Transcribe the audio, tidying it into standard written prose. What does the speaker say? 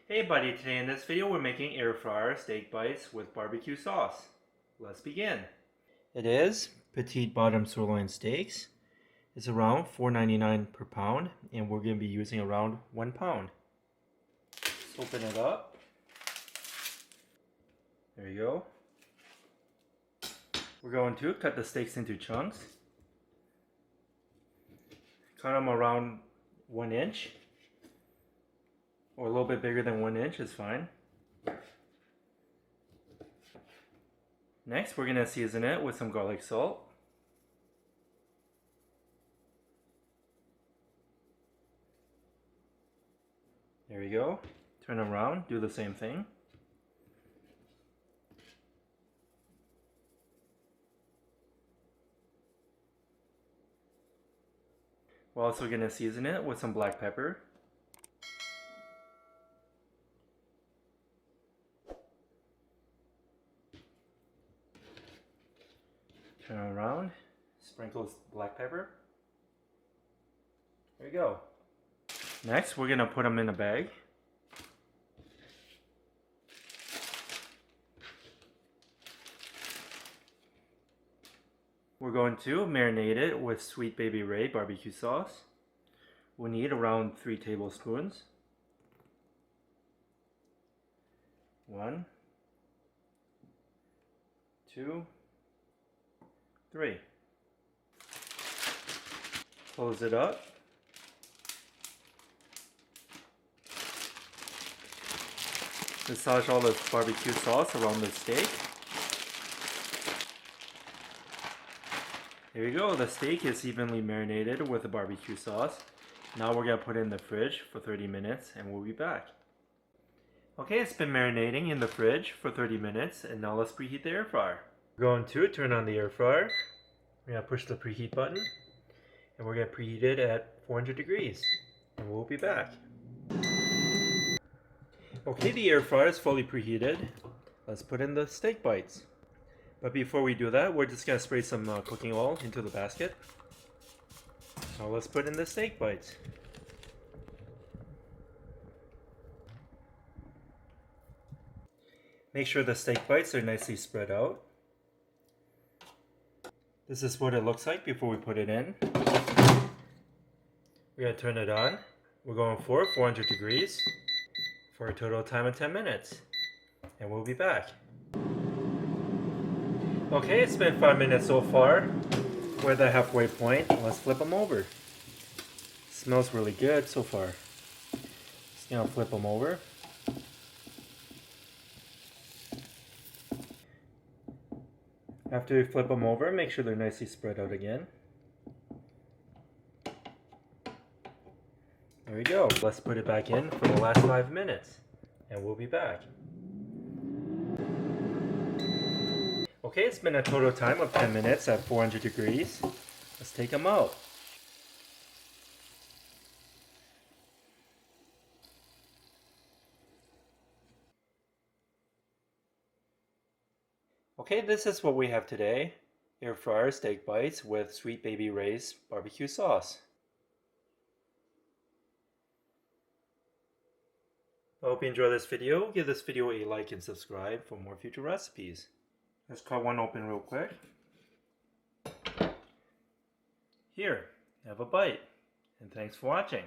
Hey buddy, today in this video we're making air fryer steak bites with barbecue sauce. Let's begin. It is petite bottom sirloin steaks. It's around $4.99 per pound and we're going to be using around 1 pound. Let's open it up. There you go. We're going to cut the steaks into chunks. Cut them around 1 inch. Or a little bit bigger than 1 inch is fine. Next, we're going to season it with some garlic salt. There we go. Turn them around, do the same thing. We're also going to season it with some black pepper. Turn around, sprinkle black pepper. There we go. Next, we're going to put them in a bag. We're going to marinate it with Sweet Baby Ray barbecue sauce. We'll need around 3 tablespoons. 1, 2, 3. Close it up. Massage all the barbecue sauce around the steak. There you go, the steak is evenly marinated with the barbecue sauce. Now we're going to put it in the fridge for 30 minutes and we'll be back. Okay, it's been marinating in the fridge for 30 minutes and now let's preheat the air fryer. We're going to turn on the air fryer. We're going to push the preheat button and we're going to preheat it at 400 degrees and we'll be back. Okay, the air fryer is fully preheated. Let's put in the steak bites. But before we do that, we're just going to spray some cooking oil into the basket. Now let's put in the steak bites. Make sure the steak bites are nicely spread out. This is what it looks like before we put it in. We're going to turn it on. We're going for 400 degrees for a total time of 10 minutes. And we'll be back. Okay, it's been 5 minutes so far. We're at the halfway point. Let's flip them over. Smells really good so far. Just gonna flip them over. After you flip them over, make sure they're nicely spread out again. There we go. Let's put it back in for the last 5 minutes and we'll be back. Okay, it's been a total time of 10 minutes at 400 degrees. Let's take them out. Okay, this is what we have today. Air fryer steak bites with Sweet Baby Ray's barbecue sauce. I hope you enjoyed this video. Give this video a like and subscribe for more future recipes. Let's cut one open real quick. Here, have a bite. And thanks for watching.